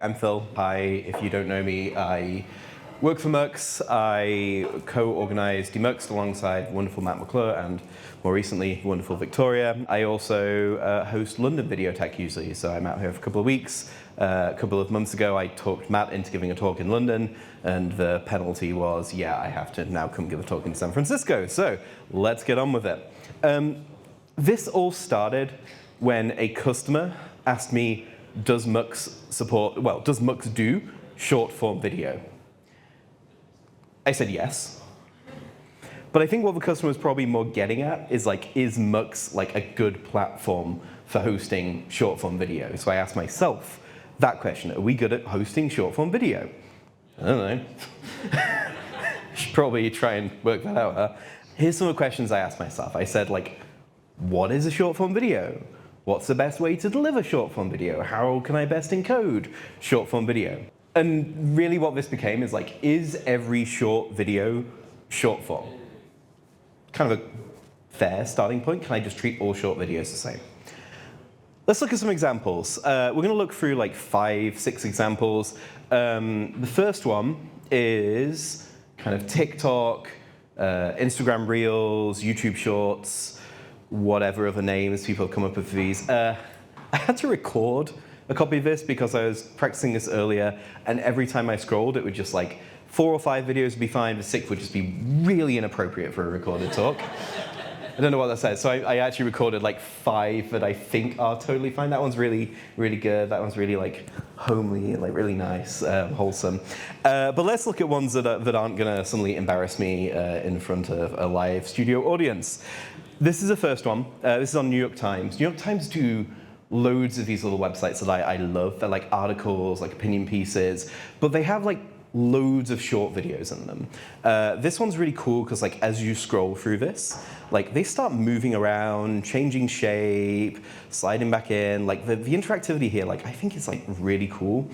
I'm Phil. Hi, if you don't know me, I work for Merx. I co-organize Demerxed alongside wonderful Matt McClure and more recently, wonderful Victoria. I also host London Video Tech usually, so I'm out here for a couple of weeks. A couple of months ago, I talked Matt into giving a talk in London, and the penalty was, yeah, I have to now come give a talk in San Francisco. So let's get on with it. This all started when a customer asked me, does Mux do short form video? I said yes. But I think what the customer was probably more getting at is is Mux a good platform for hosting short form video? So I asked myself that question, are we good at hosting short form video? I don't know. Should probably try and work that out, huh? Here's some of the questions I asked myself. I said what is a short form video? What's the best way to deliver short form video? How can I best encode short form video? And really what this became is every short video short form? Kind of a fair starting point. Can I just treat all short videos the same? Let's look at some examples. We're going to look through 5, 6 examples. The first one is kind of TikTok, Instagram Reels, YouTube Shorts, whatever other names people have come up with for these. I had to record a copy of this because I was practicing this earlier, and every time I scrolled, it would just 4 or 5 videos would be fine, the 6th would just be really inappropriate for a recorded talk. I don't know what that says. So I actually recorded 5 that I think are totally fine. That one's really, really good. That one's really homely, really nice, wholesome. But let's look at ones that aren't gonna suddenly embarrass me in front of a live studio audience. This is the first one. This is on New York Times. New York Times do loads of these little websites that I love. They're articles, opinion pieces, but they have loads of short videos in them. This one's really cool because as you scroll through this, they start moving around, changing shape, sliding back in. The interactivity here, I think it's really cool.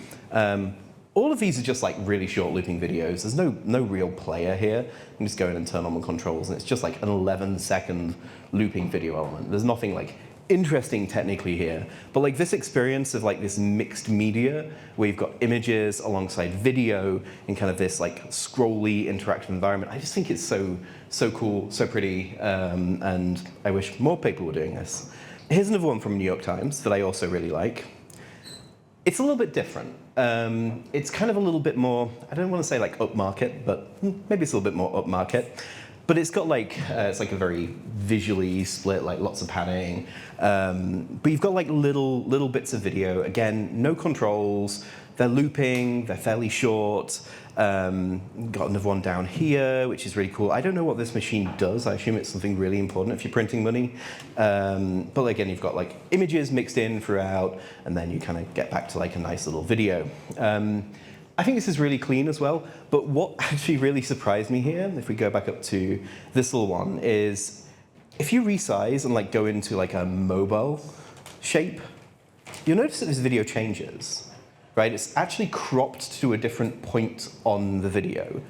All of these are just really short looping videos. There's no real player here. You can just go in and turn on the controls, and it's just an 11-second looping video element. There's nothing interesting technically here, but this experience of this mixed media where you've got images alongside video in kind of this scrolly interactive environment, I just think it's so cool, so pretty, and I wish more people were doing this. Here's another one from New York Times that I also really like. It's a little bit different. It's kind of a little bit more, I don't want to say upmarket, but maybe it's a little bit more upmarket. But it's got it's a very visually split, lots of padding. But you've got little bits of video. Again, no controls. They're looping. They're fairly short. Got another one down here, which is really cool. I don't know what this machine does. I assume it's something really important if you're printing money. But again, you've got images mixed in throughout, and then you kind of get back to a nice little video. I think this is really clean as well, but what actually really surprised me here, if we go back up to this little one, is if you resize and go into a mobile shape, you'll notice that this video changes, right? It's actually cropped to a different point on the video.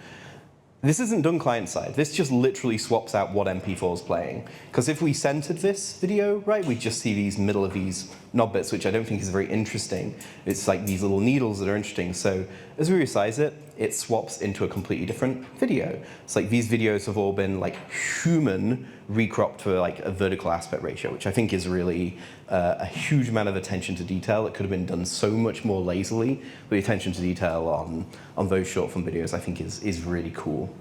This isn't done client side. This just literally swaps out what MP4 is playing. Because if we centered this video, right, we just see these middle of these knob bits, which I don't think is very interesting. It's these little needles that are interesting. So as we resize it, it swaps into a completely different video. It's these videos have all been human recropped for a vertical aspect ratio, which I think is really a huge amount of attention to detail. It could have been done so much more lazily, but the attention to detail on those short form videos I think is really cool.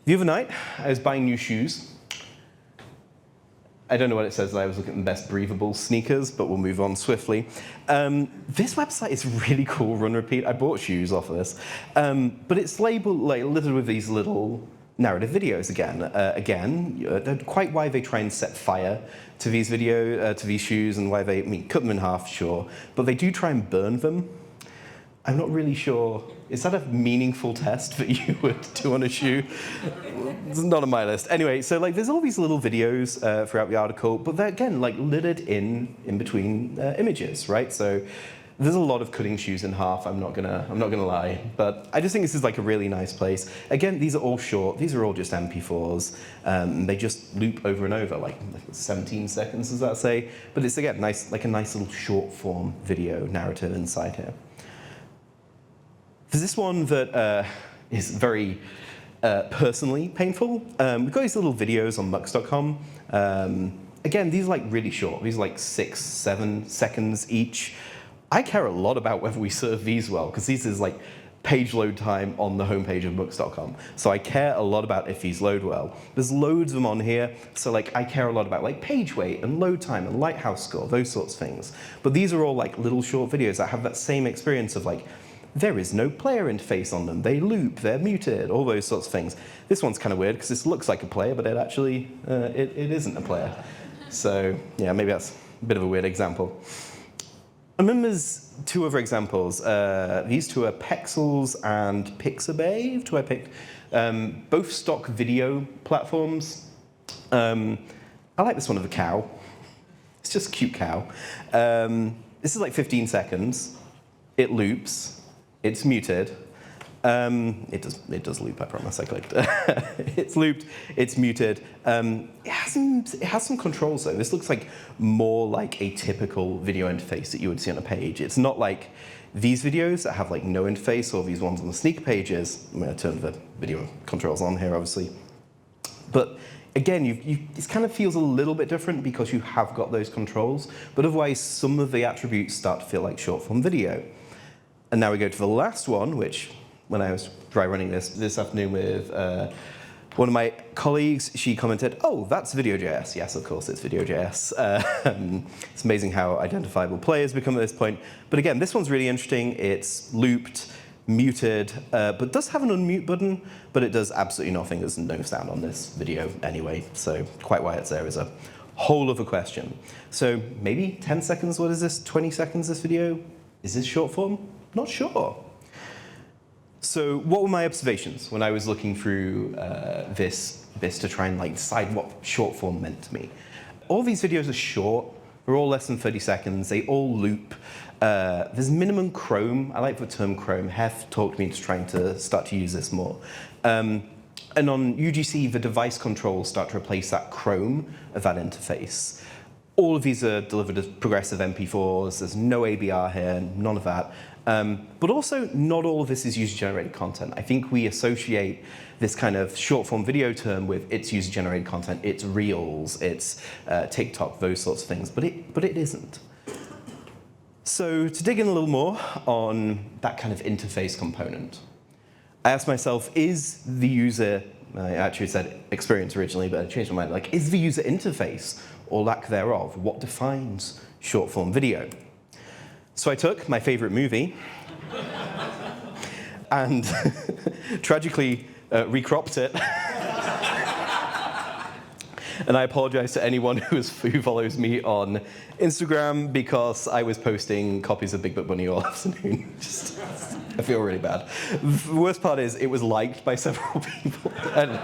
The other night, I was buying new shoes. I don't know what it says. I was looking at the best breathable sneakers, but we'll move on swiftly. This website is really cool, Run Repeat. I bought shoes off of this. But it's labeled, littered with these little narrative videos again. They're quite why they try and set fire to these to these shoes, and why they, cut them in half, sure. But they do try and burn them. I'm not really sure. Is that a meaningful test that you would do on a shoe? It's not on my list. Anyway, so there's all these little videos throughout the article, but they're again littered in between images, right? So There's a lot of cutting shoes in half, I'm not gonna lie, but I just think this is like a really nice place. Again, these are all short, these are all just MP4s. They just loop over and over, like 17 seconds, does that say? But it's, again, nice, like a nice little short form video narrative inside here. There's this one that is very personally painful. We've got these little videos on mux.com. Again, these are like really short. These are like 6-7 seconds each. I care a lot about whether we serve these well, because these is like page load time on the homepage of mux.com. So I care a lot about if these load well. There's loads of them on here, so like I care a lot about like page weight and load time and lighthouse score, those sorts of things. But these are all like little short videos that have that same experience of like, there is no player interface on them, they loop, they're muted, all those sorts of things. This one's kind of weird because this looks like a player, but it actually, it isn't a player. So yeah, maybe that's a bit of a weird example. And then there's two other examples. These two are Pexels and Pixabay, two I picked. Both stock video platforms. I like this one of a cow. It's just a cute cow. This is like 15 seconds. It loops. It's muted. It does loop, I promise, I clicked. It's looped, it's muted. It has some controls though. This looks like more like a typical video interface that you would see on a page. It's not like these videos that have like no interface or these ones on the sneaker pages. I'm gonna turn the video controls on here, obviously. But again, it kind of feels a little bit different because you have got those controls, but otherwise some of the attributes start to feel like short form video. And now we go to the last one, which when I was dry running this afternoon with one of my colleagues, she commented, oh, that's Video.js. Yes, of course, it's Video.js. It's amazing how identifiable players become at this point. But again, this one's really interesting. It's looped, muted, but does have an unmute button, but it does absolutely nothing. There's no sound on this video anyway, so quite why it's there is a whole other question. So maybe 10 seconds, what is this? 20 seconds, this video? Is this short form? Not sure. So what were my observations when I was looking through this to try and like decide what short form meant to me? All these videos are short. They're all less than 30 seconds. They all loop. There's minimum Chrome. I like the term Chrome. Hef talked me into trying to start to use this more. And on UGC, the device controls start to replace that Chrome of that interface. All of these are delivered as progressive MP4s. There's no ABR here, none of that. But also, not all of this is user-generated content. I think we associate this kind of short-form video term with it's user-generated content, it's Reels, it's TikTok, those sorts of things, but it isn't. So to dig in a little more on that kind of interface component, I asked myself, is the user, I actually said experience originally, but I changed my mind, like, is the user interface, or lack thereof, what defines short-form video? So I took my favorite movie and tragically recropped it. And I apologize to anyone who follows me on Instagram because I was posting copies of Big Butt Bunny all afternoon. I feel really bad. The worst part is it was liked by several people. And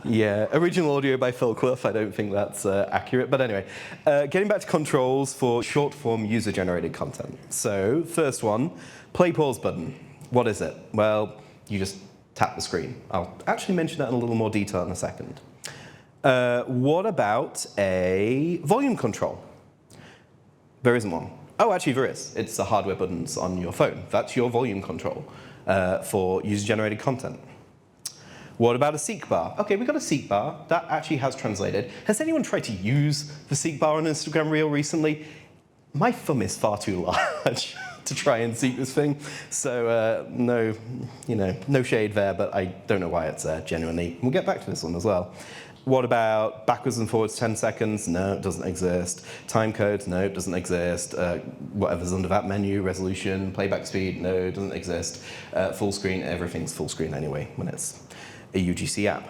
yeah, original audio by Cluff. I don't think that's accurate. But anyway, getting back to controls for short-form user-generated content. So first one, play pause button. What is it? Well, you just tap the screen. I'll actually mention that in a little more detail in a second. What about a volume control? There isn't one. Oh, actually there is. It's the hardware buttons on your phone. That's your volume control for user-generated content. What about a seek bar? Okay, we've got a seek bar. That actually has translated. Has anyone tried to use the seek bar on Instagram Reel recently? My thumb is far too large to try and seek this thing. So no shade there, but I don't know why it's there, genuinely. We'll get back to this one as well. What about backwards and forwards 10 seconds? No, it doesn't exist. Time codes? No, it doesn't exist. Whatever's under that menu, resolution, playback speed? No, it doesn't exist. Full screen, everything's full screen anyway when it's a UGC app.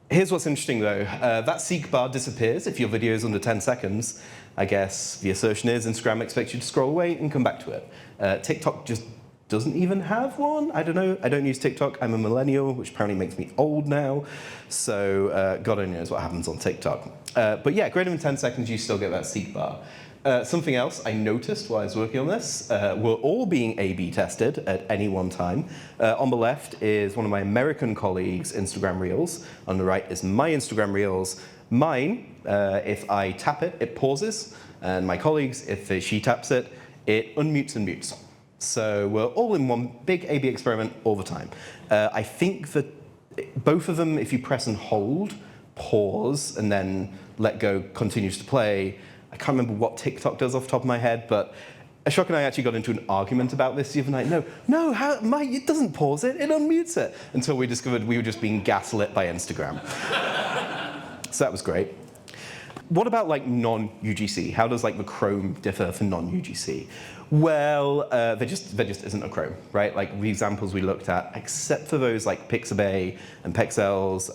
Here's what's interesting though. That seek bar disappears if your video is under 10 seconds. I guess the assertion is Instagram expects you to scroll away and come back to it. TikTok just doesn't even have one. I don't know. I don't use TikTok. I'm a millennial, which apparently makes me old now. So God only knows what happens on TikTok. But yeah, greater than 10 seconds, you still get that seek bar. Something else I noticed while I was working on this, we're all being A/B tested at any one time. On the left is one of my American colleagues' Instagram Reels. On the right is my Instagram Reels. Mine, if I tap it, it pauses. And my colleagues, if she taps it, it unmutes and mutes. So we're all in one big A/B experiment all the time. I think that both of them, if you press and hold, pause, and then let go continues to play. I can't remember what TikTok does off the top of my head, but Ashok and I actually got into an argument about this the other night. No, it doesn't pause it, it unmutes it. Until we discovered we were just being gaslit by Instagram. So that was great. What about like non-UGC? How does like the Chrome differ for non-UGC? Well, there just isn't a Chrome, right? Like the examples we looked at, except for those like Pixabay and Pexels,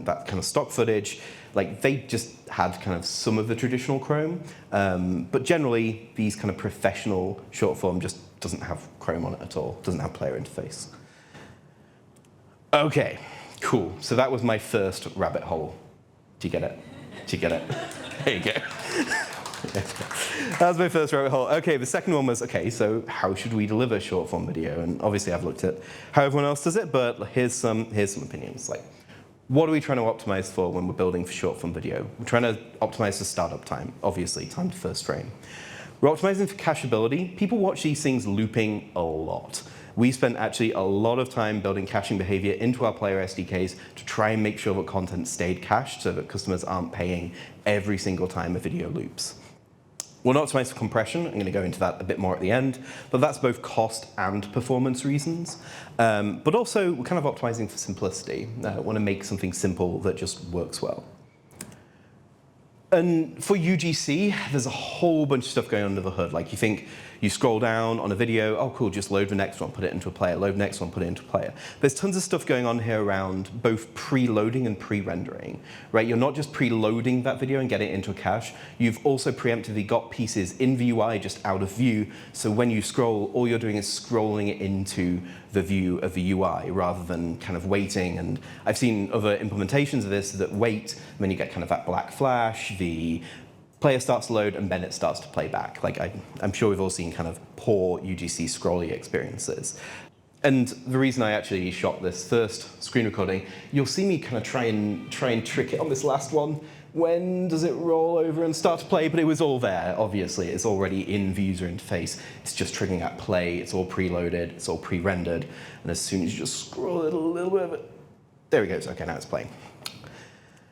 that kind of stock footage, like they just had kind of some of the traditional Chrome, but generally these kind of professional short form just doesn't have Chrome on it at all, doesn't have player interface. Okay, cool. So that was my first rabbit hole. Do you get it? Do you get it? There you go. That was my first rabbit hole. Okay, the second one was, okay, so how should we deliver short form video? And obviously I've looked at how everyone else does it, but here's some opinions. Like, what are we trying to optimize for when we're building for short form video? We're trying to optimize for startup time, obviously, time to first frame. We're optimizing for cacheability. People watch these things looping a lot. We spent actually a lot of time building caching behavior into our player SDKs to try and make sure that content stayed cached so that customers aren't paying every single time a video loops. We're not optimized for compression. I'm going to go into that a bit more at the end, but that's both cost and performance reasons. But also, we're kind of optimizing for simplicity. We want to make something simple that just works well. And for UGC, there's a whole bunch of stuff going on under the hood. Like you think, you scroll down on a video, oh cool, just load the next one, put it into a player, load the next one, put it into a player. There's tons of stuff going on here around both pre-loading and pre-rendering, right? You're not just pre-loading that video and getting it into a cache, you've also preemptively got pieces in the UI just out of view, so when you scroll, all you're doing is scrolling it into the view of the UI rather than kind of waiting. And I've seen other implementations of this that wait, and then you get kind of that black flash, the player starts to load, and then it starts to play back. Like I'm sure we've all seen kind of poor UGC scrolly experiences. And the reason I actually shot this first screen recording, you'll see me kind of try and trick it on this last one. When does it roll over and start to play? But it was all there, obviously. It's already in the user interface. It's just triggering at play. It's all preloaded. It's all pre-rendered. And as soon as you just scroll it a little bit of it, there it goes. OK, now it's playing.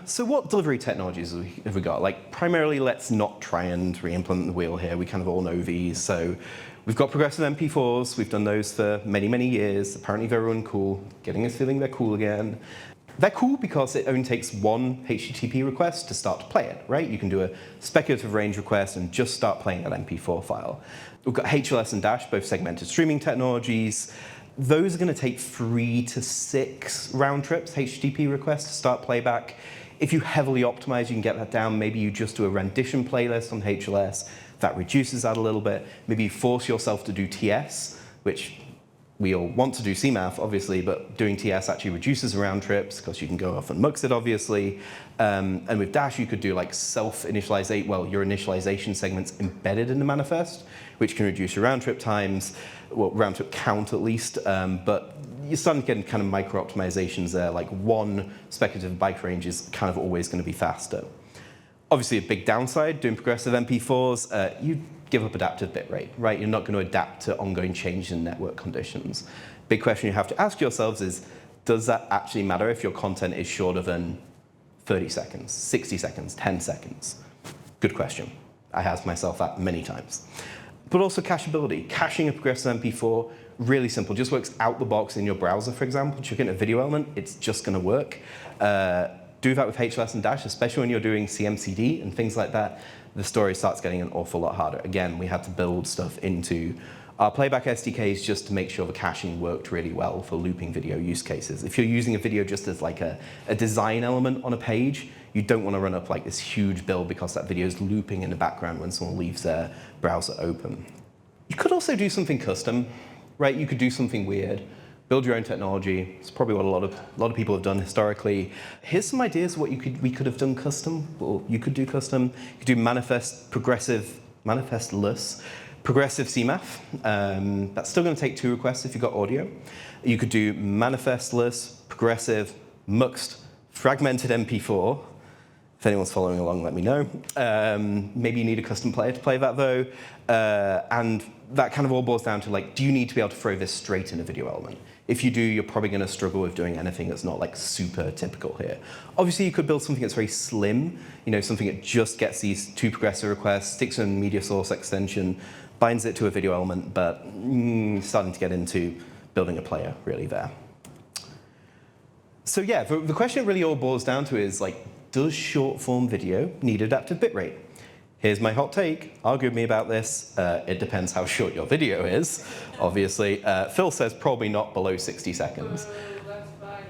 So what delivery technologies have we got? Like, primarily, let's not try and re-implement the wheel here. We kind of all know these. So we've got progressive MP4s. We've done those for many, many years. Apparently, they're uncool, getting us feeling they're cool again. They're cool because it only takes one HTTP request to start to play it, right? You can do a speculative range request and just start playing that MP4 file. We've got HLS and Dash, both segmented streaming technologies. Those are going to take 3 to 6 round trips, HTTP requests to start playback. If you heavily optimize, you can get that down. Maybe you just do a rendition playlist on HLS. That reduces that a little bit. Maybe you force yourself to do TS, which we all want to do CMAF, obviously, but doing TS actually reduces round trips because you can go off and mux it, obviously. And with Dash, you could do like self-initialization, well, your initialization segments embedded in the manifest, which can reduce your round trip times, well, round trip count at least, but you're starting to get kind of micro optimizations there, like one speculative byte range is kind of always going to be faster. Obviously, a big downside, doing progressive MP4s, you give up adaptive bitrate, right? You're not going to adapt to ongoing change in network conditions. Big question you have to ask yourselves is, does that actually matter if your content is shorter than 30 seconds, 60 seconds, 10 seconds? Good question. I asked myself that many times. But also cacheability. Caching a progressive MP4, really simple. Just works out the box in your browser, for example. Chuck in a video element, it's just going to work. Do that with HLS and Dash, especially when you're doing CMCD and things like that. The story starts getting an awful lot harder. Again, we had to build stuff into our playback SDKs just to make sure the caching worked really well for looping video use cases. If you're using a video just as like a design element on a page, you don't want to run up like this huge build because that video is looping in the background when someone leaves their browser open. You could also do something custom, right? You could do something weird. Build your own technology. It's probably what a lot of people have done historically. Here's some ideas of what we could have done custom, or you could do custom. You could do manifest progressive manifestless progressive CMAF. That's still going to take 2 requests if you've got audio. You could do manifestless, progressive, muxed, fragmented MP4. If anyone's following along, let me know. Maybe you need a custom player to play that, though. And that kind of all boils down to, like, do you need to be able to throw this straight in a video element? If you do, you're probably going to struggle with doing anything that's not, like, super typical here. Obviously, you could build something that's very slim, something that just gets these 2 progressive requests, sticks in a media source extension, binds it to a video element, but starting to get into building a player, really, there. So yeah, the question it really all boils down to is, like, does short-form video need adaptive bitrate? Here's my hot take. Argue with me about this. It depends how short your video is, obviously. Phil says probably not below 60 seconds. That's fine.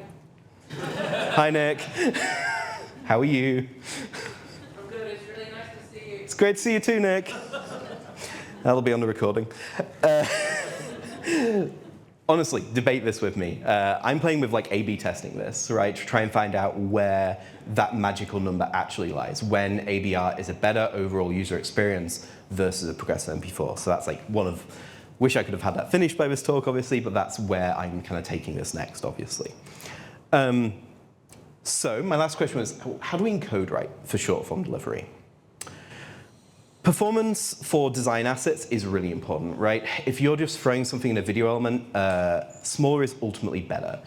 Hi, Nick. How are you? I'm good. It's really nice to see you. It's great to see you too, Nick. That'll be on the recording. Honestly, debate this with me. I'm playing with like A/B testing this, right, to try and find out where that magical number actually lies, when ABR is a better overall user experience versus a progressive MP4. So that's like one of, wish I could have had that finished by this talk, obviously, but that's where I'm kind of taking this next, obviously. So my last question was, how do we encode right for short form delivery? Performance for design assets is really important, right? If you're just throwing something in a video element, smaller is ultimately better.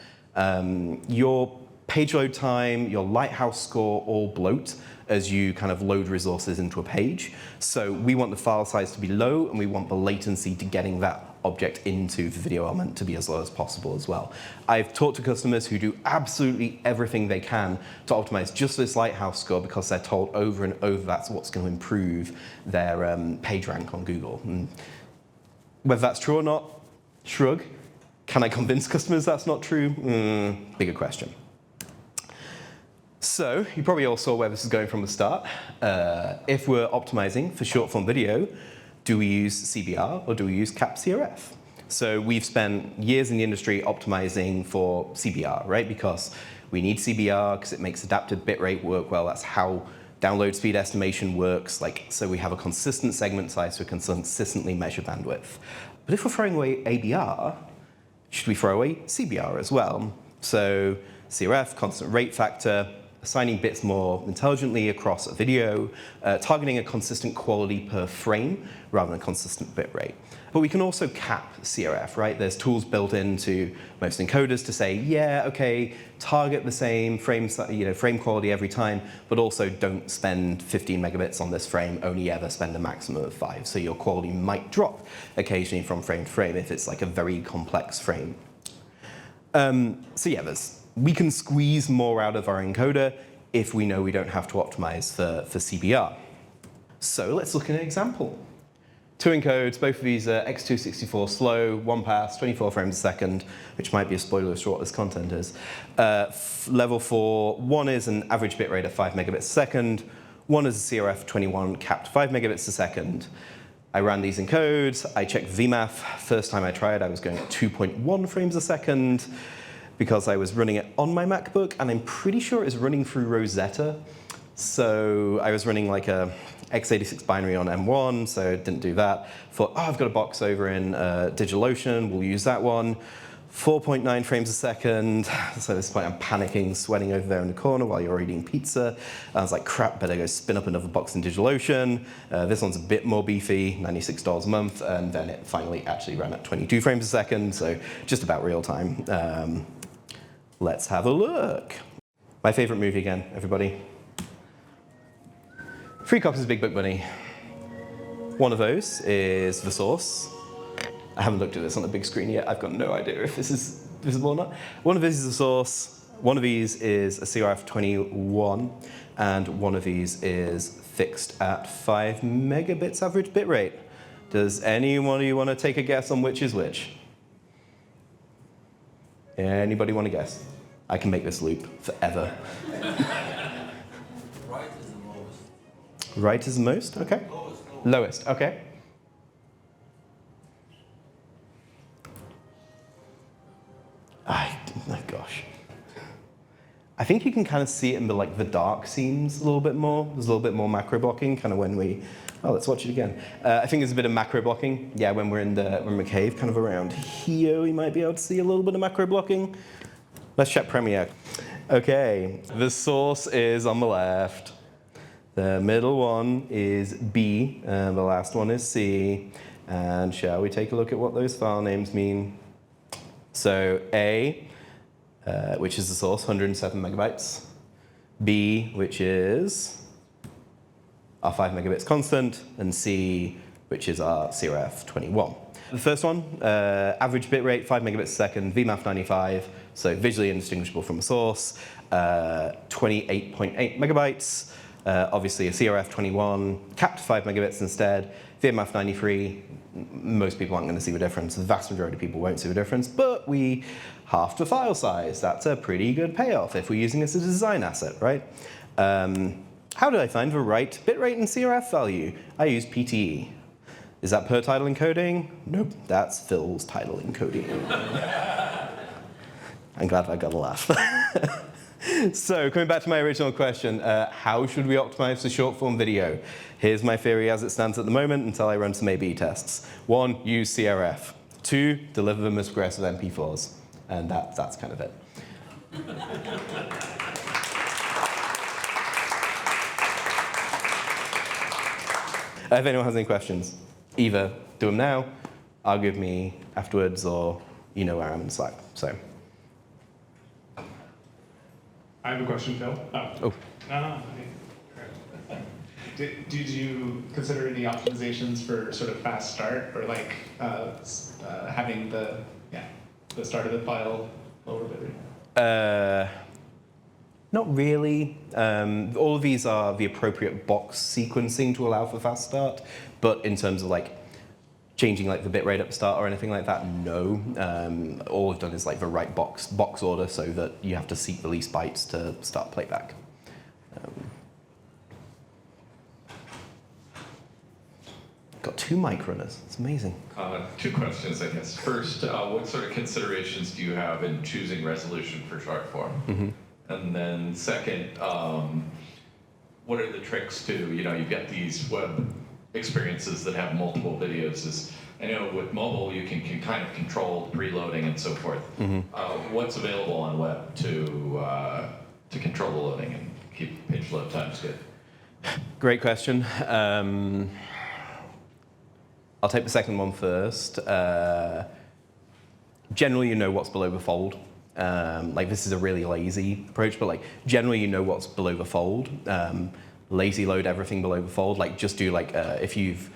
Your page load time, your lighthouse score all bloat as you kind of load resources into a page. So we want the file size to be low, and we want the latency to getting that object into the video element to be as low as possible as well. I've talked to customers who do absolutely everything they can to optimize just this lighthouse score because they're told over and over that's what's going to improve their page rank on Google. And whether that's true or not, shrug. Can I convince customers that's not true? Bigger question. So you probably all saw where this is going from the start. If we're optimizing for short form video, do we use CBR or do we use CapCRF? So we've spent years in the industry optimizing for CBR, right? Because we need CBR because it makes adaptive bitrate work well. That's how download speed estimation works. Like, so we have a consistent segment size so we can consistently measure bandwidth. But if we're throwing away ABR, should we throw away CBR as well? So CRF, constant rate factor, assigning bits more intelligently across a video, targeting a consistent quality per frame rather than consistent bit rate. But we can also cap CRF, right? There's tools built into most encoders to say, yeah, okay, target the same frame quality every time, but also don't spend 15 megabits on this frame, only ever spend a maximum of 5. So your quality might drop occasionally from frame to frame if it's like a very complex frame. So yeah, we can squeeze more out of our encoder if we know we don't have to optimize for CBR. So let's look at an example. 2 encodes, both of these are x264 slow, 1 pass, 24 frames a second, which might be a spoiler as to what this content is. Level 4, one is an average bit rate of 5 megabits a second, one is a CRF 21 capped 5 megabits a second. I ran these encodes, I checked VMAF. First time I tried, I was going at 2.1 frames a second because I was running it on my MacBook, and I'm pretty sure it was running through Rosetta. So I was running like a x86 binary on M1, so didn't do that. Thought, oh, I've got a box over in DigitalOcean, we'll use that one. 4.9 frames a second. So at this point I'm panicking, sweating over there in the corner while you're eating pizza. I was like, crap, better go spin up another box in DigitalOcean. This one's a bit more beefy, $96 a month, and then it finally actually ran at 22 frames a second, so just about real time. Let's have a look. My favorite movie again, everybody. 3 copies of Big Book Bunny. One of those is the source. I haven't looked at this on the big screen yet. I've got no idea if this is visible or not. One of these is the source. One of these is a CRF 21, and one of these is fixed at 5 megabits average bitrate. Does anyone of you want to take a guess on which is which? Anybody want to guess? I can make this loop forever. Right is the lowest. Right is the most? Okay. Lowest, okay. Oh gosh. I think you can kind of see it in the dark scenes a little bit more. There's a little bit more macro blocking, kind of when we Oh, let's watch it again. I think there's a bit of macro blocking. Yeah, when we're in the cave, kind of around here, we might be able to see a little bit of macro blocking. Let's check Premiere. Okay, the source is on the left. The middle one is B, and the last one is C. And shall we take a look at what those file names mean? So A, which is the source, 107 megabytes. B, which is our 5 megabits constant, and C, which is our CRF21. The first one, average bitrate, 5 megabits a second, VMAF 95, so visually indistinguishable from a source, 28.8 megabytes, obviously a CRF21, capped 5 megabits instead, VMAF 93, most people aren't going to see the difference, the vast majority of people won't see the difference, but we halved the file size. That's a pretty good payoff if we're using this as a design asset, right? How did I find the right bitrate and CRF value? I used PTE. Is that per title encoding? Nope, that's Phil's title encoding. I'm glad I got a laugh. So, coming back to my original question, how should we optimize for short form video? Here's my theory as it stands at the moment until I run some A/B tests. 1, use CRF. 2, deliver them as progressive MP4s. And that's kind of it. If anyone has any questions, either do them now, argue with me afterwards, or you know where I am in Slack. So. I have a question, Phil. Oh. No. Did you consider any optimizations for sort of fast start, or like having the start of the file lower bitrate? Not really. All of these are the appropriate box sequencing to allow for fast start, but in terms of like changing like the bitrate at the start or anything like that, no. All we've done is like the right box order so that you have to seek the least bytes to start playback. Got 2 mic runners. It's amazing. 2 questions, I guess. First, what sort of considerations do you have in choosing resolution for short form? Mm-hmm. And then second, what are the tricks to, you get these web experiences that have multiple videos. I know with mobile you can kind of control preloading and so forth. Mm-hmm. What's available on web to control the loading and keep page load times good? Great question. I'll take the second one first. Generally, you know what's below the fold. Like this is a really lazy approach, but like generally you know what's below the fold. Lazy load everything below the fold. Like just do like if you've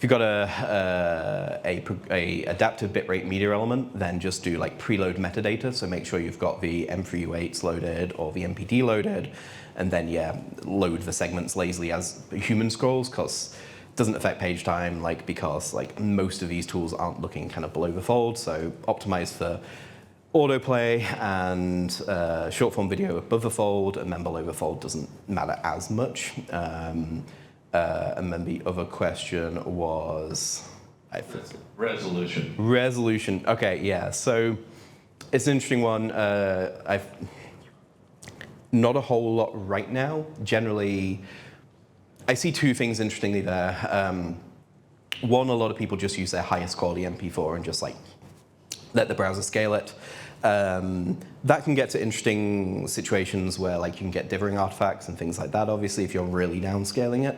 got a adaptive bitrate media element, then just do like preload metadata. So make sure you've got the M3U8s loaded or the MPD loaded, and then load the segments lazily as human scrolls, because it doesn't affect page time. Because most of these tools aren't looking kind of below the fold. So optimize for autoplay and short form video above the fold, and then below the fold doesn't matter as much. And then the other question was, resolution. Resolution. Okay, yeah. So it's an interesting one. I've not a whole lot right now. Generally, I see 2 things interestingly there. One, a lot of people just use their highest quality MP4 and just let the browser scale it. That can get to interesting situations where you can get dithering artifacts and things like that, obviously, if you're really downscaling it.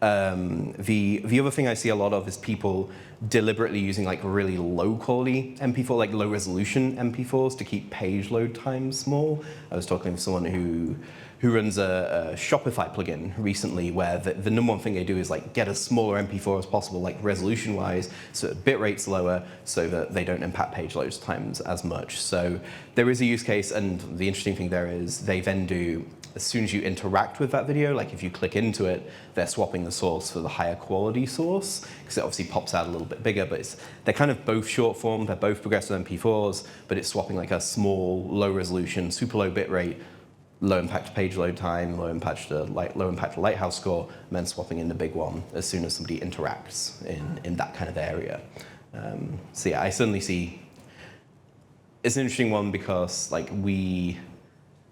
The other thing I see a lot of is people deliberately using really low quality MP4, low resolution MP4s to keep page load times small. I was talking with someone who runs a Shopify plugin recently where the number one thing they do is get a smaller MP4 as possible, resolution wise, so bit rate's lower so that they don't impact page load times as much. So there is a use case, and the interesting thing there is they then do, as soon as you interact with that video, if you click into it, they're swapping the source for the higher quality source, because it obviously pops out a little bit bigger, but they're kind of both short form, they're both progressive MP4s, but it's swapping a small, low resolution, super low bit rate, low impact page load time, low impact lighthouse score, and then swapping in the big one as soon as somebody interacts in that kind of area. So yeah, I certainly see, it's an interesting one because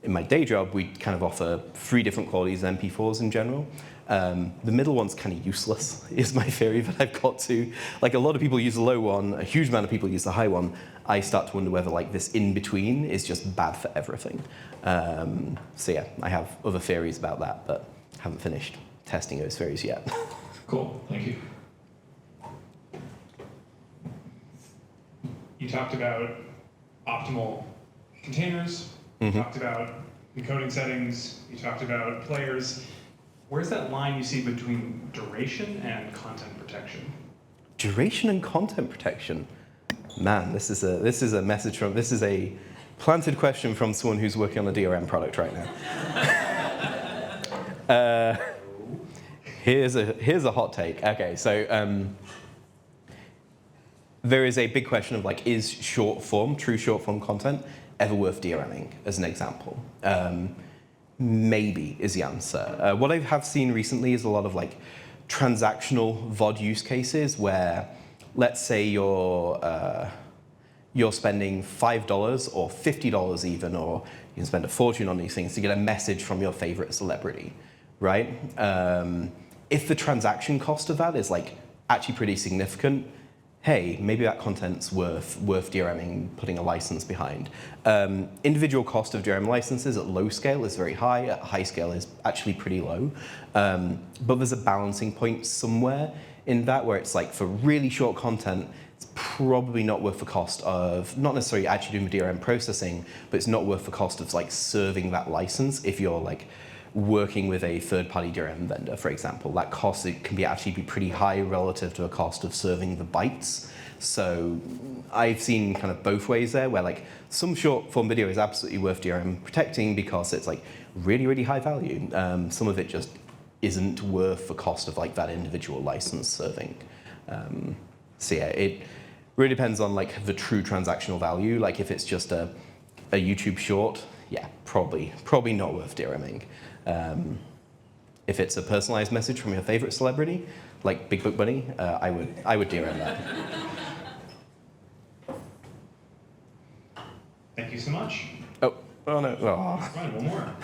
in my day job, we kind of offer 3 different qualities of MP4s in general. The middle one's kind of useless, is my theory that I've got to. Like, a lot of people use the low one, a huge amount of people use the high one. I start to wonder whether like this in-between is just bad for everything. So yeah, I have other theories about that, but haven't finished testing those theories yet. Cool, thank you. You talked about optimal containers, you talked about encoding settings, you talked about players. Where's that line you see between duration and content protection? Duration and content protection. Man, this is a message from, this is a planted question from someone who's working on a DRM product right now. Here's a hot take. Okay, so there is a big question of like, is true short form content ever worth DRMing, as an example? Maybe is the answer. What I have seen recently is a lot of like transactional VOD use cases where, let's say you're spending $5 or $50 even, or you can spend a fortune on these things to get a message from your favorite celebrity, right? If the transaction cost of that is like actually pretty significant, hey, maybe that content's worth DRMing, putting a license behind. Individual cost of DRM licenses at low scale is very high, at high scale is actually pretty low. But there's a balancing point somewhere in that where it's like, for really short content, it's probably not worth the cost of, not necessarily actually doing the DRM processing, but it's not worth the cost of like serving that license if you're like working with a third-party DRM vendor, for example. That cost, it can actually be pretty high relative to the cost of serving the bytes. So I've seen kind of both ways there, where like some short-form video is absolutely worth DRM protecting because it's like really, really high value. Some of it just isn't worth the cost of like that individual license serving. So yeah, it really depends on like the true transactional value. Like if it's just a YouTube short, yeah, probably not worth DRMing. If it's a personalized message from your favorite celebrity, like Big Book Bunny, I would DRM that. Thank you so much. Oh no. Oh. Right, one more.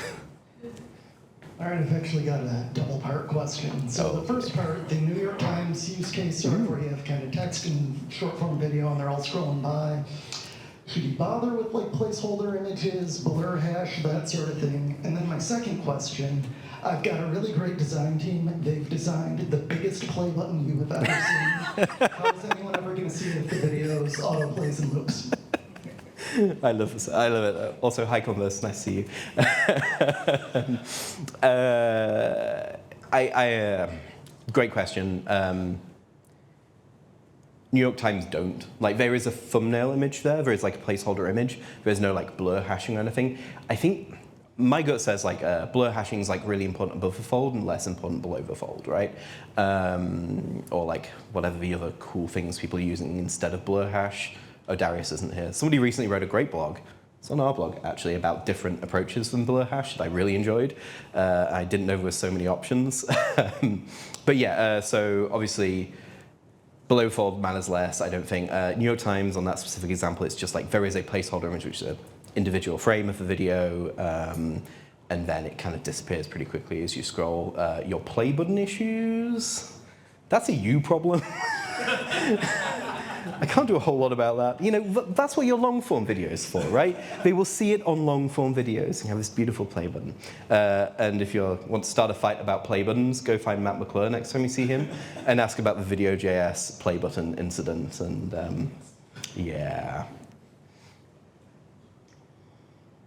All right, I've actually got a double-part question. So the first part, the New York Times use case sort of where you have kind of text and short-form video and they're all scrolling by. Should you bother with like placeholder images, blur hash, that sort of thing? And then my second question, I've got a really great design team. They've designed the biggest play button you have ever seen. How is anyone ever going to see if the videos autoplays and loops? I love this. I love it. Also, hi Converse, nice to see you. Great question. New York Times don't. Like, there is a thumbnail image there. There is like a placeholder image. There's no like blur hashing or anything. I think my gut says like blur hashing is like really important above the fold and less important below the fold, right? Or like whatever the other cool things people are using instead of blur hash. Oh, Darius isn't here. Somebody recently wrote a great blog. It's on our blog, actually, about different approaches than blur hash that I really enjoyed. I didn't know there were so many options. But yeah, so obviously, below fold matters less, I don't think. New York Times, on that specific example, it's just like there is a placeholder image, which is an individual frame of the video, and then it kind of disappears pretty quickly as you scroll. Your play button issues, that's a you problem. I can't do a whole lot about that. You know, that's what your long-form video is for, right? They will see it on long-form videos and have this beautiful play button. And if you want to start a fight about play buttons, go find Matt McClure next time you see him and ask about the Video.js play button incident. And yeah.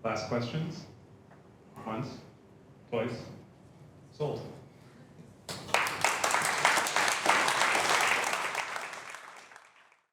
Last questions? Once? Twice? Sold.